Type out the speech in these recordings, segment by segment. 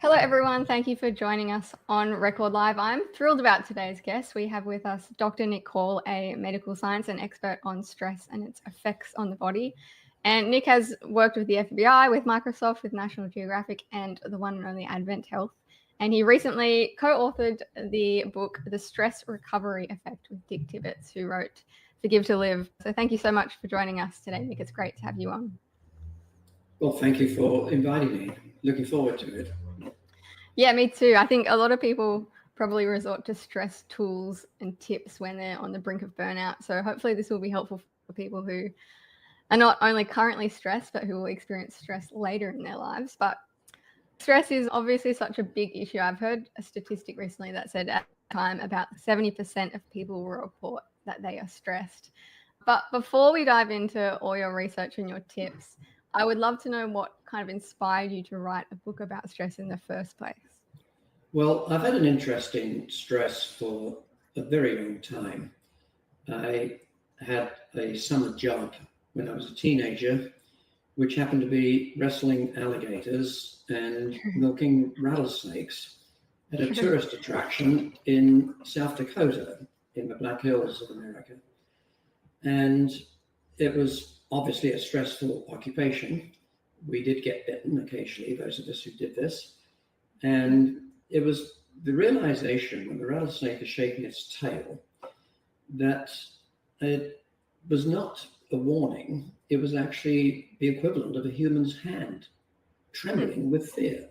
Hello, everyone. Thank you for joining us on Record Live. I'm thrilled about today's guest. We have with us Dr. Nick Hall, a medical science and expert on stress and its effects on the body. And Nick has worked with the FBI, with Microsoft, with National Geographic, and the one and only Advent Health. And he recently co-authored the book, The Stress Recovery Effect, with Dick Tibbets, who wrote Forgive to Live. So thank you so much for joining us today, Nick. It's great to have you on. Well, thank you for inviting me. Looking forward to it. Yeah, me too. I think a lot of people probably resort to stress tools and tips when they're on the brink of burnout. So hopefully this will be helpful for people who are not only currently stressed, but who will experience stress later in their lives. But stress is obviously such a big issue. I've heard a statistic recently that said at the time about 70% of people will report that they are stressed. But before we dive into all your research and your tips, I would love to know what kind of inspired you to write a book about stress in the first place. Well, I've had an interest in stress for a very long time. I had a summer job when I was a teenager, which happened to be wrestling alligators and milking rattlesnakes at a tourist attraction in South Dakota, in the Black Hills of America. And it was obviously a stressful occupation. We did get bitten occasionally, those of us who did this. And it was the realization when the rattlesnake is shaking its tail that it was not a warning. It was actually the equivalent of a human's hand trembling with fear.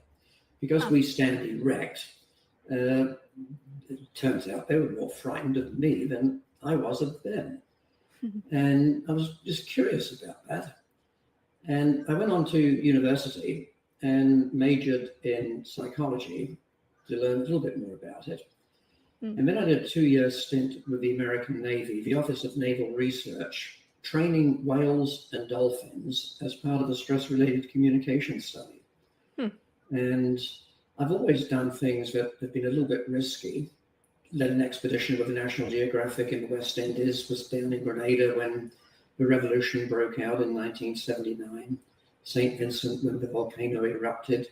Because we stand erect, it turns out they were more frightened of me than I was of them. And I was just curious about that. And I went on to university and majored in psychology to learn a little bit more about it. And then I did a 2-year stint with the American Navy, the Office of Naval Research, training whales and dolphins as part of a stress-related communication study. And I've always done things that have been a little bit risky. Led an expedition with the National Geographic in the West Indies, was down in Grenada when the revolution broke out in 1979, St. Vincent when the volcano erupted,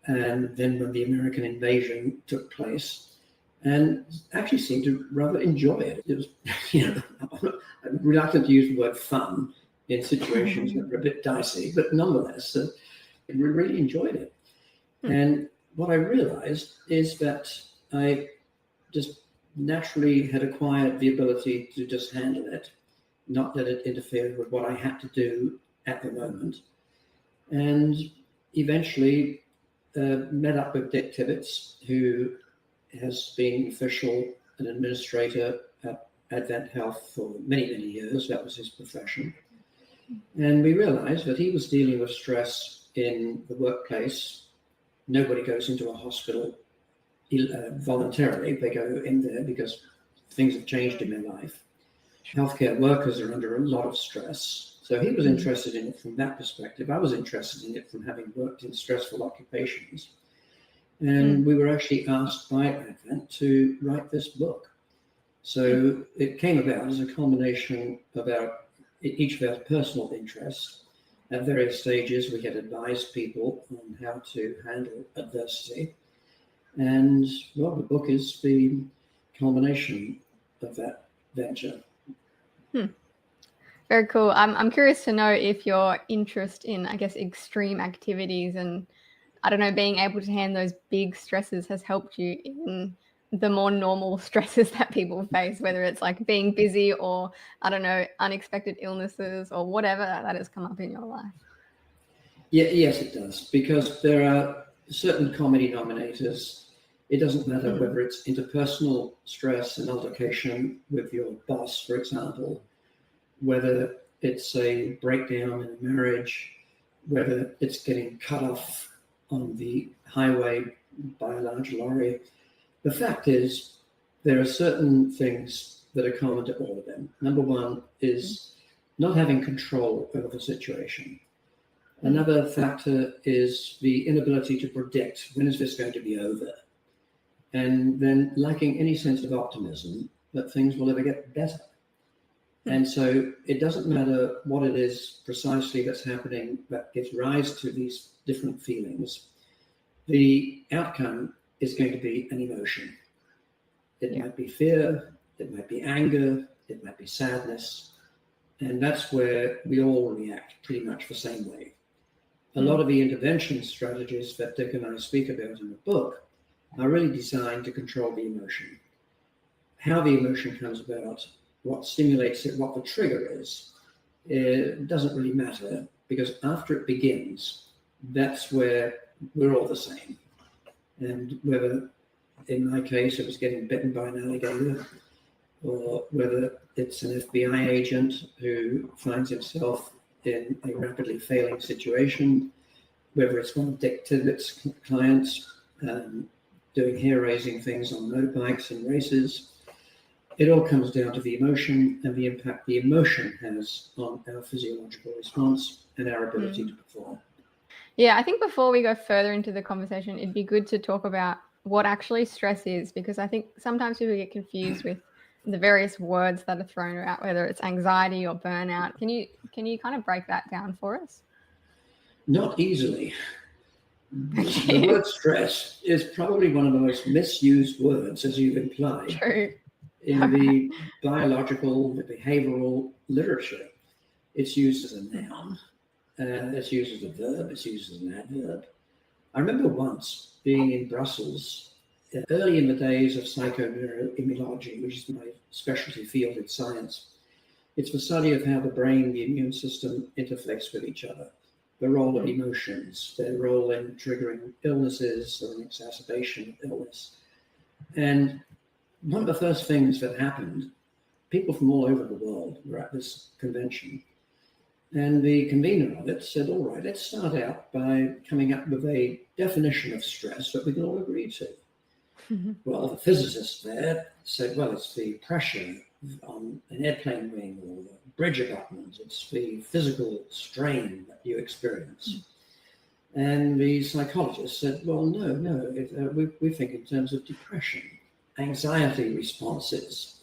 and then when the American invasion took place, and actually seemed to rather enjoy it. It was, I'm reluctant to use the word fun in situations that were a bit dicey, but nonetheless, we really enjoyed it. And what I realized is that I just naturally had acquired the ability to just handle it, not let it interfere with what I had to do at the moment. And eventually met up with Dick Tibbets, who has been official and administrator at Advent Health for many, many years. That was his profession. And we realized that he was dealing with stress in the workplace. Nobody goes into a hospital voluntarily. They go in there because things have changed in their life. Healthcare workers are under a lot of stress. So he was interested in it from that perspective. I was interested in it from having worked in stressful occupations. And we were actually asked by Advent to write this book. So it came about as a culmination of each of our personal interests. At various stages, we had advised people on how to handle adversity. And, well, the book is the culmination of that venture. Very cool. I'm curious to know if your interest in, I guess, extreme activities and, I don't know, being able to handle those big stresses has helped you in the more normal stresses that people face, whether it's like being busy or, I don't know, unexpected illnesses or whatever that has come up in your life. Yeah, yes, it does, because there are certain common denominators. It doesn't matter whether it's interpersonal stress and altercation with your boss, for example, whether it's a breakdown in a marriage, whether it's getting cut off on the highway by a large lorry. The fact is, there are certain things that are common to all of them. Number one is not having control over the situation. Another factor is the inability to predict when is this going to be over, and then lacking any sense of optimism that things will ever get better. And so it doesn't matter what it is precisely that's happening that gives rise to these different feelings. the outcome is going to be an emotion. It might be fear, it might be anger, it might be sadness, and that's where we all react pretty much the same way. A lot of the intervention strategies that Dick and I speak about in the book are really designed to control the emotion. How the emotion comes about, what stimulates it, what the trigger is, it doesn't really matter, because after it begins, that's where we're all the same. And whether, in my case, it was getting bitten by an alligator, or whether it's an FBI agent who finds himself in a rapidly failing situation, whether it's one of Dick Tibbetts' clients doing hair-raising things on motorbikes and races, it all comes down to the emotion and the impact the emotion has on our physiological response and our ability to perform. Yeah, I think before we go further into the conversation, it'd be good to talk about what actually stress is, because I think sometimes people get confused with the various words that are thrown out, whether it's anxiety or burnout. Can you kind of break that down for us? Not easily. The word stress is probably one of the most misused words, as you've implied. True. In the biological, the behavioral literature. It's used as a noun, it's used as a verb, it's used as an adverb. I remember once being in Brussels, early in the days of psychoneuroimmunology, which is my specialty field in science. It's the study of how the brain and the immune system interface with each other, the role of emotions, their role in triggering illnesses or an exacerbation of illness. And one of the first things that happened, people from all over the world were at this convention, and the convener of it said, all right, let's start out by coming up with a definition of stress that we can all agree to. Well, the physicists there said, well, it's the pressure on an airplane wing or the bridge abutment, it's the physical strain that you experience. And the psychologist said, well, no, we think in terms of depression, anxiety responses.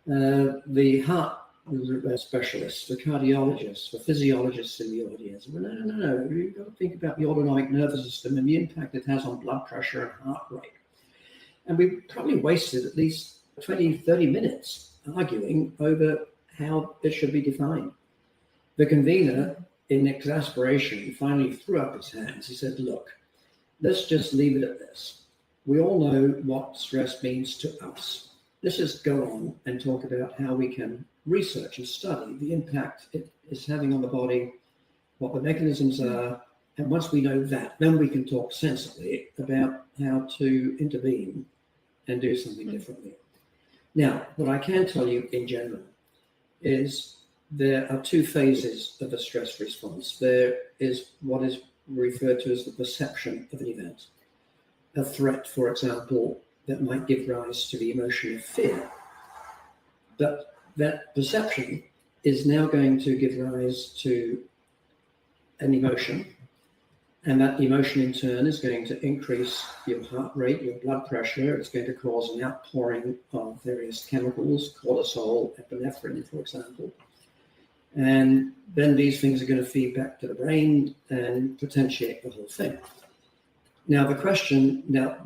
The heart specialists, the cardiologists, the physiologists in the audience, well, no, you've got to think about the autonomic nervous system and the impact it has on blood pressure and heart rate. And we probably wasted at least 20, 30 minutes arguing over how it should be defined. The convener, in exasperation, finally threw up his hands. He said, look, let's just leave it at this. We all know what stress means to us. Let's just go on and talk about how we can research and study the impact it is having on the body, what the mechanisms are, and once we know that, then we can talk sensibly about how to intervene and do something differently. Now, what I can tell you in general is there are two phases of a stress response. There is what is referred to as the perception of an event. A threat, for example, that might give rise to the emotion of fear. But that perception is now going to give rise to an emotion, and that emotion in turn is going to increase your heart rate, your blood pressure. It's going to cause an outpouring of various chemicals, cortisol, epinephrine, for example. And then these things are going to feed back to the brain and potentiate the whole thing. Now,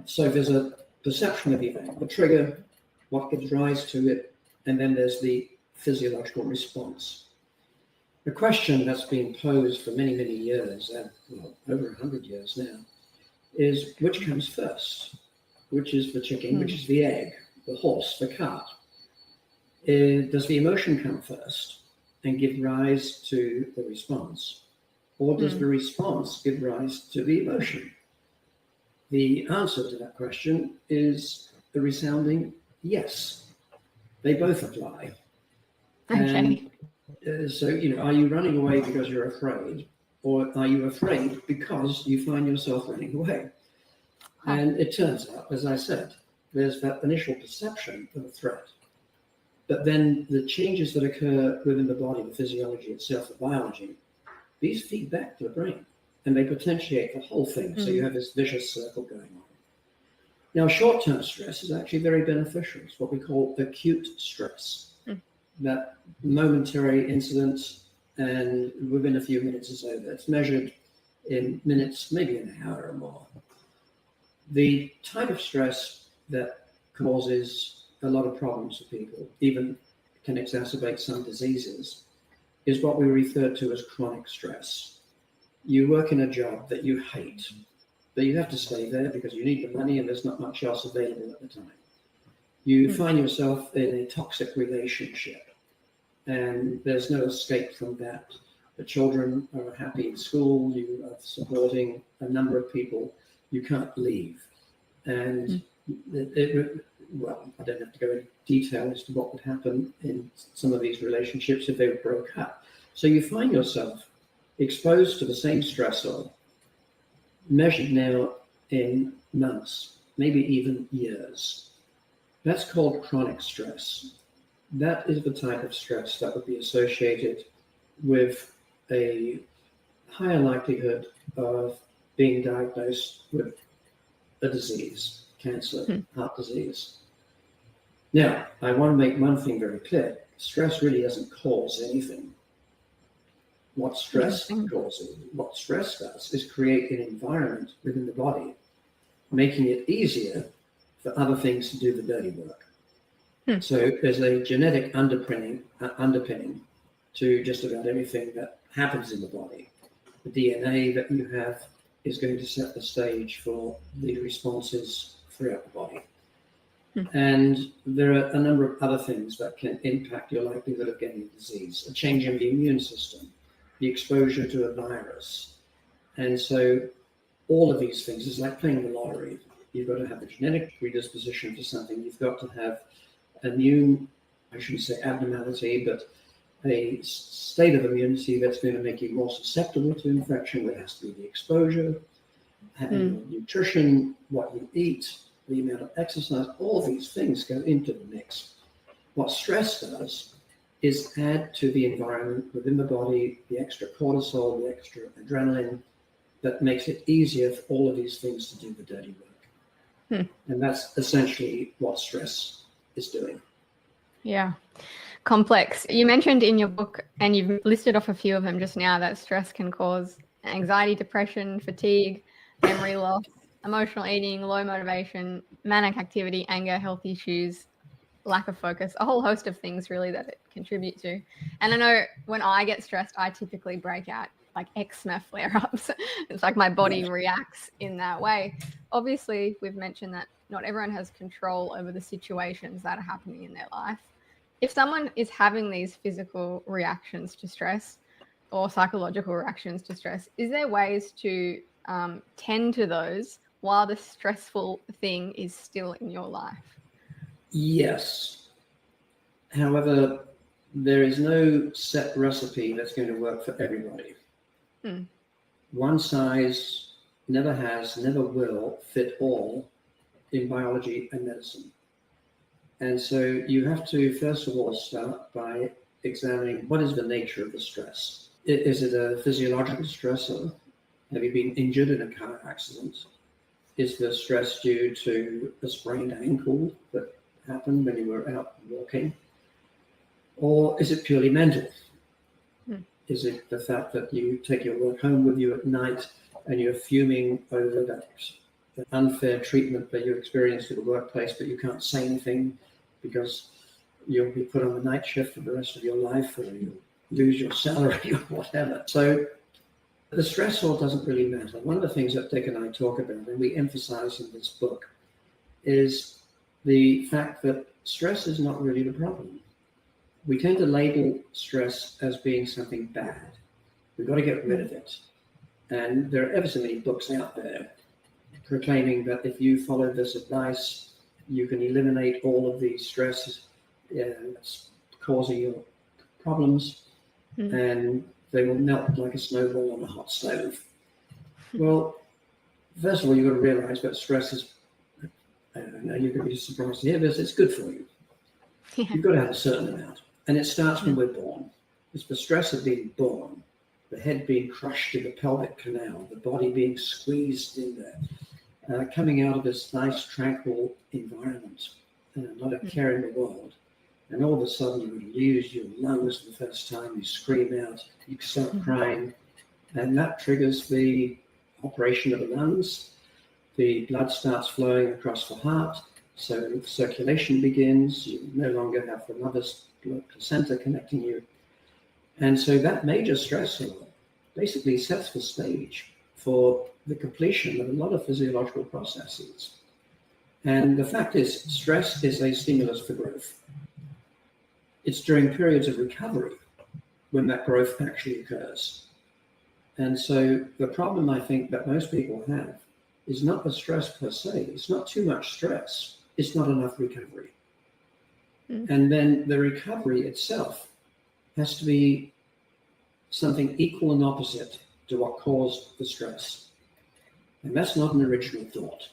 so there's a perception of the event, the trigger, what gives rise to it, and then there's the physiological response. The question that's been posed for many, many years, over 100 years now, is which comes first? Which is the chicken, which is the egg, the horse, the cart? Does the emotion come first and give rise to the response? Or does the response give rise to the emotion? The answer to that question is a resounding yes. They both apply. Okay. And so, are you running away because you're afraid, or are you afraid because you find yourself running away? And it turns out, as I said, there's that initial perception of a threat, but then the changes that occur within the body, the physiology itself, the biology, these feed back to the brain, and they potentiate the whole thing. So you have this vicious circle going on. Now, short-term stress is actually very beneficial. It's what we call acute stress. That momentary incident, and within a few minutes is over. It's measured in minutes, maybe an hour or more. The type of stress that causes a lot of problems for people, even can exacerbate some diseases, is what we refer to as chronic stress. You work in a job that you hate, but you have to stay there because you need the money and there's not much else available at the time. You find yourself in a toxic relationship and there's no escape from that. The children are happy in school, you are supporting a number of people, you can't leave. And well, I don't have to go into detail as to what would happen in some of these relationships if they broke up. So you find yourself exposed to the same stressor, measured now in months, maybe even years. That's called chronic stress. That is the type of stress that would be associated with a higher likelihood of being diagnosed with a disease, cancer, heart disease. Now, I want to make one thing very clear. Stress really doesn't cause anything. What stress causes, what stress does is create an environment within the body, making it easier for other things to do the dirty work. So there's a genetic underpinning to just about everything that happens in the body. The DNA that you have is going to set the stage for the responses throughout the body. And there are a number of other things that can impact your likelihood of getting a disease, a change in the immune system, the exposure to a virus. And so all of these things is like playing the lottery. You've got to have a genetic predisposition for something. You've got to have immune, I shouldn't say abnormality, but a state of immunity that's going to make you more susceptible to infection. There has to be the exposure, having nutrition, what you eat, the amount of exercise, all these things go into the mix. What stress does is add to the environment within the body, the extra cortisol, the extra adrenaline, that makes it easier for all of these things to do the dirty work. And that's essentially what stress is doing. Yeah. Complex. You mentioned in your book, and you've listed off a few of them just now, that stress can cause anxiety, depression, fatigue, memory loss, emotional eating, low motivation, manic activity, anger, health issues, lack of focus, a whole host of things really that it contributes to. And I know when I get stressed, I typically break out like eczema flare-ups. It's like my body reacts in that way. Obviously, we've mentioned that not everyone has control over the situations that are happening in their life. If someone is having these physical reactions to stress or psychological reactions to stress, is there ways to tend to those while the stressful thing is still in your life? Yes. However, there is no set recipe that's going to work for everybody. One size never has, never will fit all in biology and medicine. And so you have to, first of all, start by examining what is the nature of the stress. Is it a physiological stressor? Have you been injured in a car accident? Is the stress due to a sprained ankle that happened when you were out walking? Or is it purely mental? Is it the fact that you take your work home with you at night and you're fuming over that unfair treatment that you experienced at the workplace, but you can't say anything because you'll be put on the night shift for the rest of your life, or you'll lose your salary or whatever? So the stressor doesn't really matter. One of the things that Dick and I talk about, and we emphasize in this book, is the fact that stress is not really the problem. We tend to label stress as being something bad. We've got to get rid of it. And there are ever so many books out there proclaiming that if you follow this advice, you can eliminate all of these stresses that's causing you problems, and they will melt like a snowball on a hot stove. Well, first of all, you've got to realize that stress is, I don't know, you're going to be surprised to hear this, it's good for you. You've got to have a certain amount. And it starts when we're born. It's the stress of being born, the head being crushed in the pelvic canal, the body being squeezed in there, coming out of this nice, tranquil environment, not a care in the world. And all of a sudden you lose your lungs for the first time, you scream out, you start crying, and that triggers the operation of the lungs. the blood starts flowing across the heart, so circulation begins. You no longer have the mother's placenta connecting you. And so that major stressor basically sets the stage for the completion of a lot of physiological processes. And the fact is, stress is a stimulus for growth. It's during periods of recovery when that growth actually occurs. And so the problem I think that most people have is not the stress per se. It's not too much stress. It's not enough recovery. And then the recovery itself has to be something equal and opposite to what caused the stress. And that's not an original thought.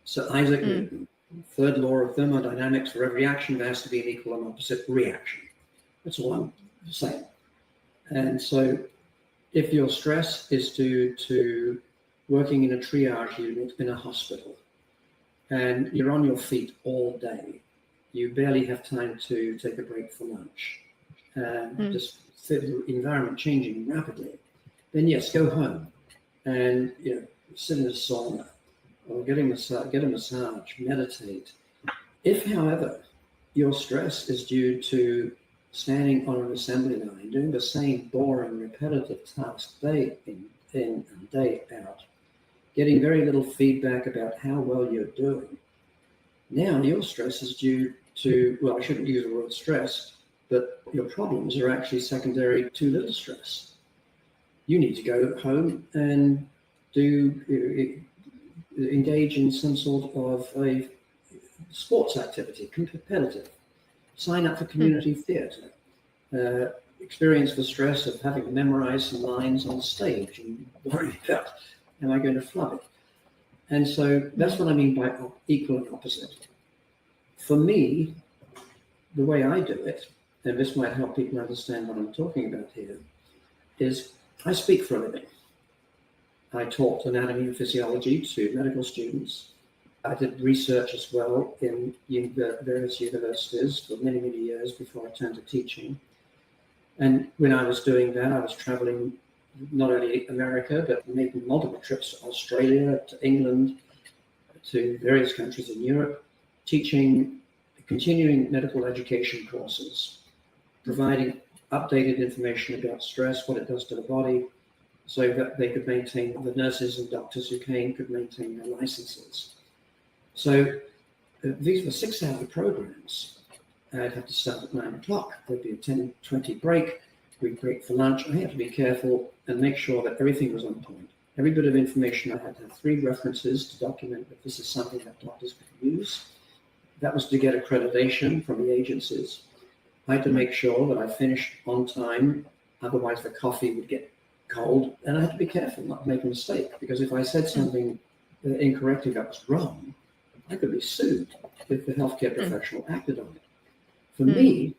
So Isaac Newton, third law of thermodynamics, for every action there has to be an equal and opposite reaction. That's all I'm saying. And so if your stress is due to working in a triage unit in a hospital, and you're on your feet all day, you barely have time to take a break for lunch, just the environment changing rapidly, then yes, go home and sit in a sauna or get a massage, meditate. If, however, your stress is due to standing on an assembly line, doing the same boring, repetitive task day in and day out, getting very little feedback about how well you're doing, now your stress is due to, well, I shouldn't use the word stress, but your problems are actually secondary to little stress. You need to go home and engage in some sort of a sports activity, competitive. Sign up for community theatre. Experience the stress of having to memorize some lines on stage and worry about, am I going to flub it? And so that's what I mean by equal and opposite. For me, the way I do it, and this might help people understand what I'm talking about here, is I speak for a living. I taught anatomy and physiology to medical students. I did research as well in various universities for many, many years before I turned to teaching. And when I was doing that, I was traveling not only America, but making multiple trips to Australia, to England, to various countries in Europe, teaching continuing medical education courses, providing updated information about stress, what it does to the body, so that they could maintain, the nurses and doctors who came could maintain their licenses. So these were 6-hour programs. I'd have to start at 9 o'clock. There'd be a 10-20 break. We'd break for lunch. I had to be careful and make sure that everything was on point. Every bit of information, I had to have 3 references to document that this is something that doctors could use. That was to get accreditation from the agencies. I had to make sure that I finished on time, otherwise the coffee would get cold, and I had to be careful not to make a mistake, because if I said something incorrectly that was wrong, I could be sued if the healthcare professional acted on it. For me,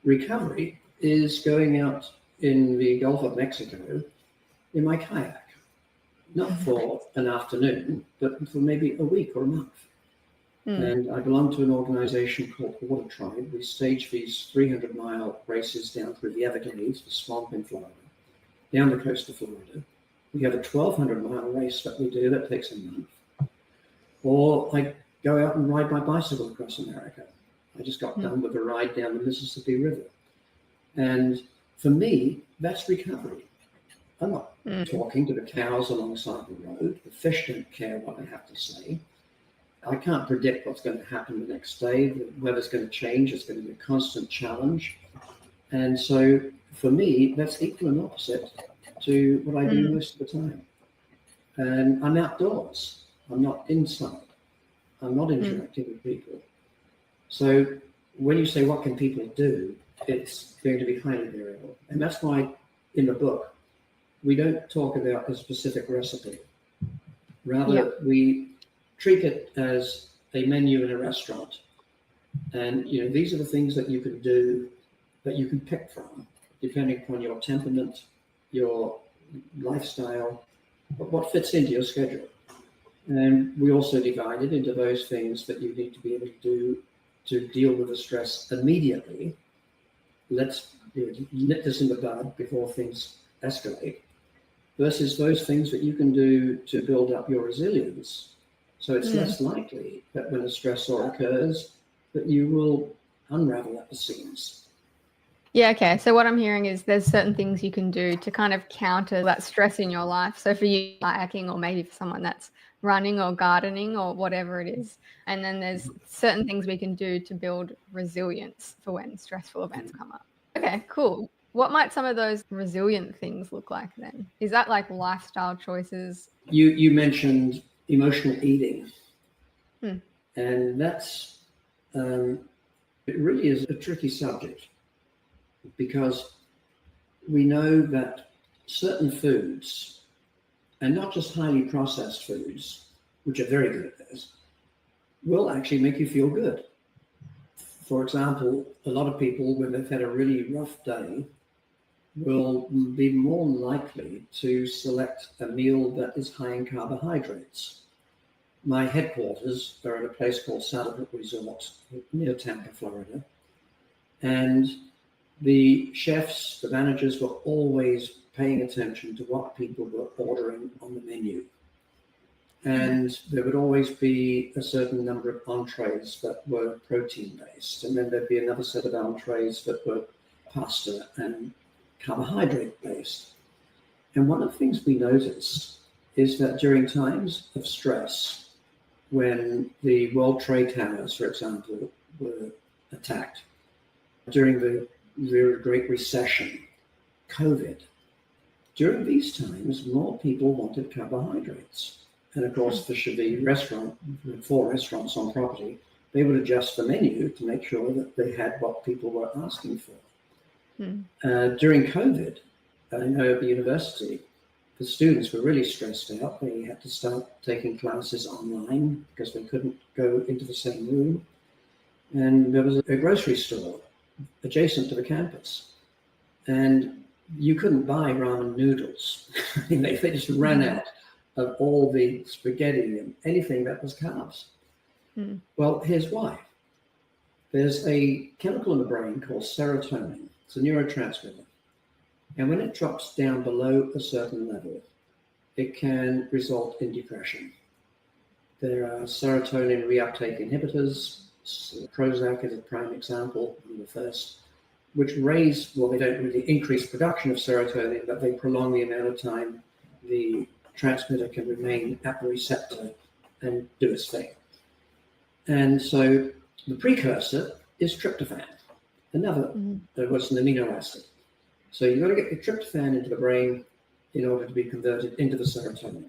recovery is going out in the Gulf of Mexico in my kayak, not for an afternoon, but for maybe a week or a month. And I belong to an organization called Water Tribe. We stage these 300-mile races down through the Everglades, the swamp in Florida, down the coast of Florida. We have a 1,200-mile race that we do that takes a month. Or I go out and ride my bicycle across America. I just got done with a ride down the Mississippi River. And for me, that's recovery. I'm not talking to the cows alongside the road. The fish don't care what I have to say. I can't predict what's going to happen the next day. The weather's going to change. It's going to be a constant challenge. And so for me, that's equal and opposite to what I do most of the time. And I'm outdoors. I'm not inside. I'm not interacting with people. So when you say, what can people do? It's going to be highly variable. And that's why in the book, we don't talk about a specific recipe. Rather, we treat it as a menu in a restaurant. And, these are the things that you can do, that you can pick from, depending upon your temperament, your lifestyle, what fits into your schedule. And we also divide it into those things that you need to be able to do to deal with the stress immediately. Let's nip this in the bud before things escalate. versus those things that you can do to build up your resilience. So it's less likely that when a stressor occurs that you will unravel at the seams. Yeah, okay. So what I'm hearing is there's certain things you can do to kind of counter that stress in your life. So for you, kayaking, or maybe for someone that's running or gardening or whatever it is. And then there's certain things we can do to build resilience for when stressful events come up. Okay, cool. What might some of those resilient things look like then? Is that like lifestyle choices? You mentioned emotional eating. Hmm. And that's, it really is a tricky subject, because we know that certain foods, and not just highly processed foods, which are very good at this, will actually make you feel good. For example, a lot of people, when they've had a really rough day, will be more likely to select a meal that is high in carbohydrates. My headquarters are at a place called Saddlebrook Resort near Tampa, Florida. And the chefs, the managers were always paying attention to what people were ordering on the menu. And there would always be a certain number of entrees that were protein-based. And then there'd be another set of entrees that were pasta and carbohydrate-based. And one of the things we noticed is that during times of stress, when the World Trade Towers, for example, were attacked, during the Great Recession, COVID, during these times, more people wanted carbohydrates. And of course, the Chevet restaurant, 4 restaurants on property, they would adjust the menu to make sure that they had what people were asking for. During COVID, I know at the university, the students were really stressed out. They had to start taking classes online because they couldn't go into the same room. And there was a grocery store adjacent to the campus. And you couldn't buy ramen noodles. They just ran out of all the spaghetti and anything that was carbs. Well, here's why. There's a chemical in the brain called serotonin. It's a neurotransmitter. And when it drops down below a certain level, it can result in depression. There are serotonin reuptake inhibitors. Prozac is a prime example, one of the first, which they don't really increase production of serotonin, but they prolong the amount of time the transmitter can remain at the receptor and do its thing. And so the precursor is tryptophan, another what's an amino acid. So you've got to get the tryptophan into the brain in order to be converted into the serotonin.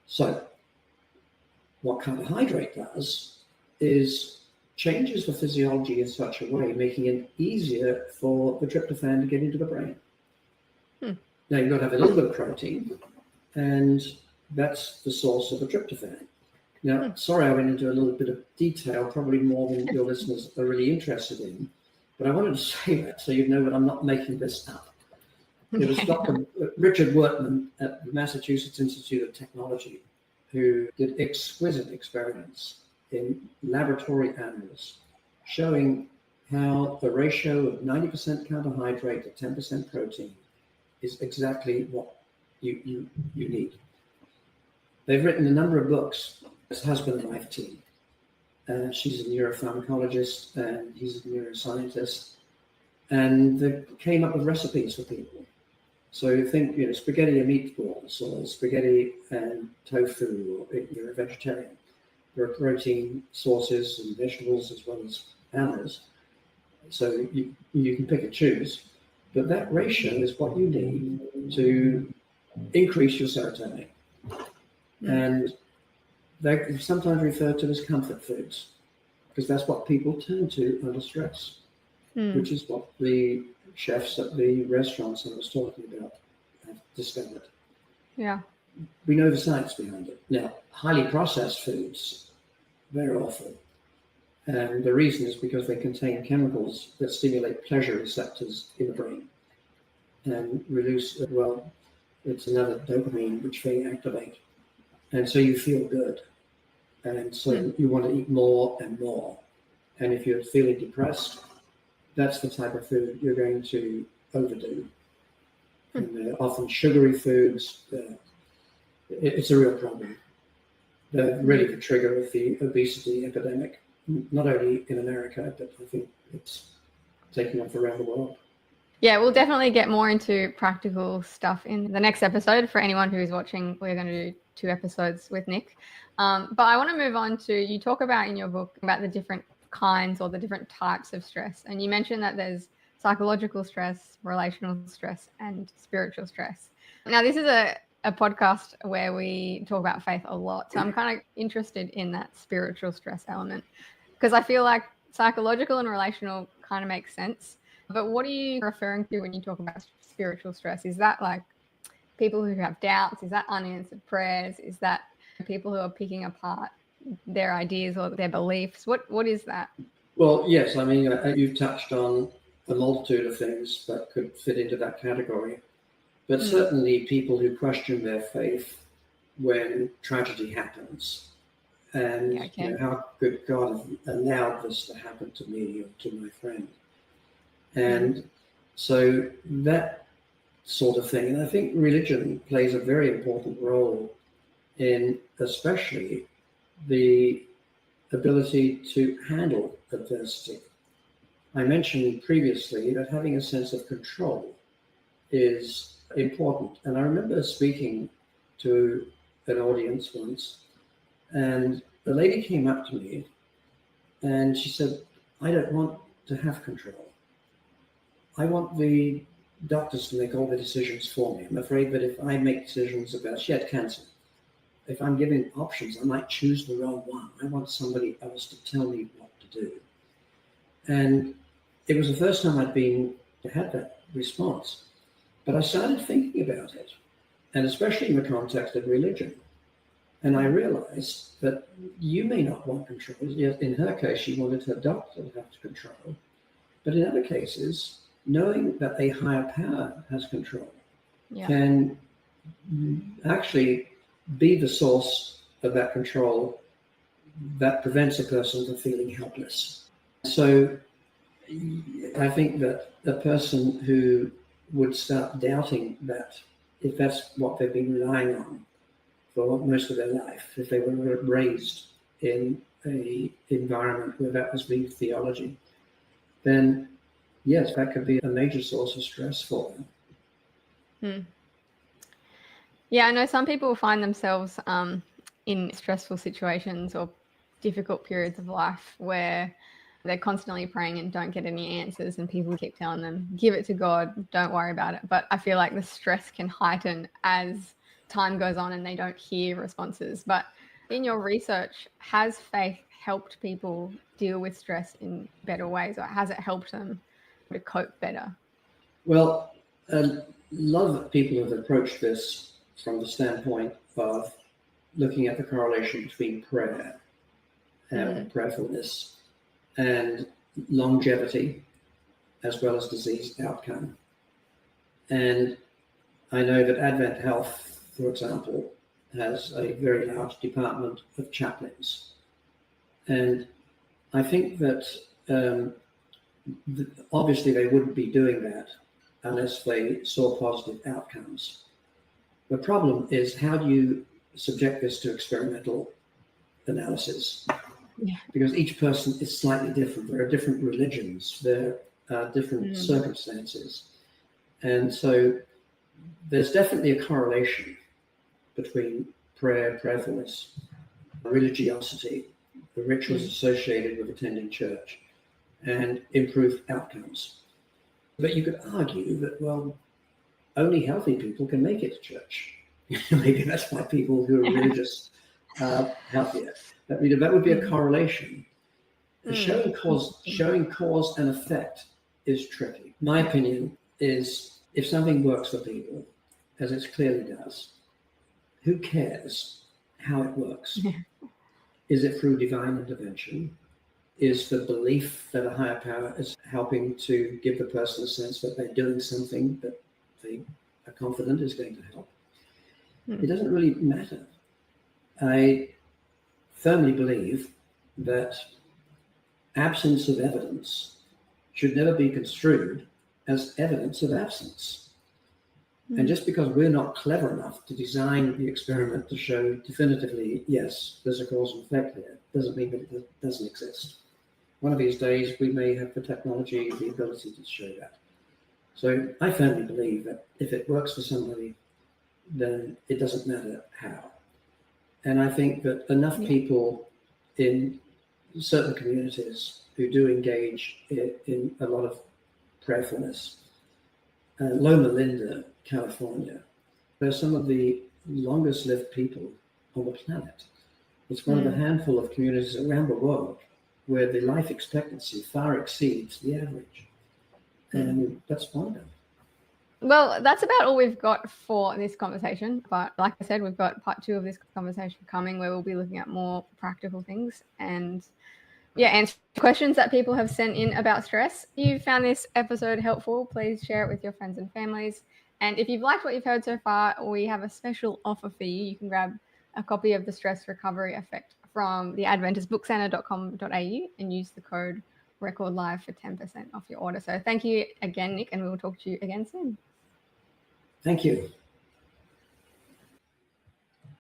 So what carbohydrate does is changes the physiology in such a way, making it easier for the tryptophan to get into the brain. Now you've got to have a little bit of protein, and that's the source of the tryptophan. Now, sorry I went into a little bit of detail, probably more than your listeners are really interested in, but I wanted to say that so you know that I'm not making this up. It was Dr. Richard Wortman at the Massachusetts Institute of Technology who did exquisite experiments in laboratory animals showing how the ratio of 90% carbohydrate to 10% protein is exactly what you need. They've written a number of books. His husband and wife team. She's a neuropharmacologist and he's a neuroscientist. And they came up with recipes for people. So you think, spaghetti and meatballs, or spaghetti and tofu, or if you're a vegetarian. There are protein sources and vegetables as well as animals. So you can pick and choose. But that ratio is what you need to increase your serotonin. And they're sometimes referred to as comfort foods, because that's what people turn to under stress, which is what the chefs at the restaurants I was talking about have discovered. Yeah. We know the science behind it. Now, highly processed foods, they're awful. And the reason is because they contain chemicals that stimulate pleasure receptors in the brain and release, it's another dopamine which they activate. And so you feel good. And so you want to eat more and more. And if you're feeling depressed, that's the type of food you're going to overdo. and they're often sugary foods. It's a real problem. They're really the trigger of the obesity epidemic, not only in America, but I think it's taking off around the world. Yeah, we'll definitely get more into practical stuff in the next episode. For anyone who is watching, we're going to do 2 episodes with Nick. But I want to move on to, you talk about in your book about the different kinds or the different types of stress. And you mentioned that there's psychological stress, relational stress, and spiritual stress. Now, this is a podcast where we talk about faith a lot. So I'm kind of interested in that spiritual stress element, because I feel like psychological and relational kind of makes sense. But what are you referring to when you talk about spiritual stress? Is that like people who have doubts? Is that unanswered prayers? Is that people who are picking apart their ideas or their beliefs? What is that? Well, yes, I mean, you've touched on a multitude of things that could fit into that category. But certainly people who question their faith when tragedy happens. And how could God have allowed this to happen to me or to my friend? And so that sort of thing. And I think religion plays a very important role in especially the ability to handle adversity. I mentioned previously that having a sense of control is important. And I remember speaking to an audience once, and the lady came up to me and she said, I don't want to have control. I want the doctors to make all the decisions for me. I'm afraid that if I make decisions about, she had cancer, if I'm given options, I might choose the wrong one. I want somebody else to tell me what to do. And it was the first time I'd had that response. But I started thinking about it, and especially in the context of religion. And I realized that you may not want control. In her case, she wanted her doctor to have control. But in other cases, knowing that a higher power has control can actually be the source of that control that prevents a person from feeling helpless. So I think that a person who would start doubting that, if that's what they've been relying on for most of their life, if they were raised in an environment where that was the theology, then yes, that could be a major source of stress for them. Yeah, I know some people find themselves in stressful situations or difficult periods of life where they're constantly praying and don't get any answers, and people keep telling them, give it to God, don't worry about it. But I feel like the stress can heighten as time goes on and they don't hear responses. But in your research, has faith helped people deal with stress in better ways, or has it helped them to cope better? Well, a lot of people have approached this from the standpoint of looking at the correlation between prayer and prayerfulness and longevity, as well as disease outcome. And I know that Advent Health, for example, has a very large department of chaplains. And I think that obviously they wouldn't be doing that unless they saw positive outcomes. The problem is, how do you subject this to experimental analysis? Because each person is slightly different. There are different religions, there are different circumstances. And so there's definitely a correlation between prayer, prayerfulness, religiosity, the rituals associated with attending church, and improved outcomes. But you could argue that, well, only healthy people can make it to church. Maybe that's why people who are religious are healthier. That would be a correlation. Showing cause and effect is tricky. My opinion is, if something works for people, as it clearly does, who cares how it works? Is it through divine intervention? Is the belief that a higher power is helping to give the person a sense that they're doing something that they are confident is going to help? It doesn't really matter. I firmly believe that absence of evidence should never be construed as evidence of absence. And just because we're not clever enough to design the experiment to show definitively, yes, there's a cause and effect here, doesn't mean that it doesn't exist. One of these days, we may have the technology, the ability to show that. So I firmly believe that if it works for somebody, then it doesn't matter how. And I think that enough people in certain communities who do engage in a lot of prayerfulness, Loma Linda, California, they're some of the longest lived people on the planet. It's one of a handful of communities around the world where the life expectancy far exceeds the average. And that's one of them. Well, that's about all we've got for this conversation. But like I said, we've got part 2 of this conversation coming where we'll be looking at more practical things and answer questions that people have sent in about stress. If you found this episode helpful, please share it with your friends and families. And if you've liked what you've heard so far, we have a special offer for you. You can grab a copy of The Stress Recovery Effect from the adventistbookcenter.com.au and use the code RECORDLIVE for 10% off your order. So thank you again, Nick, and we will talk to you again soon. Thank you.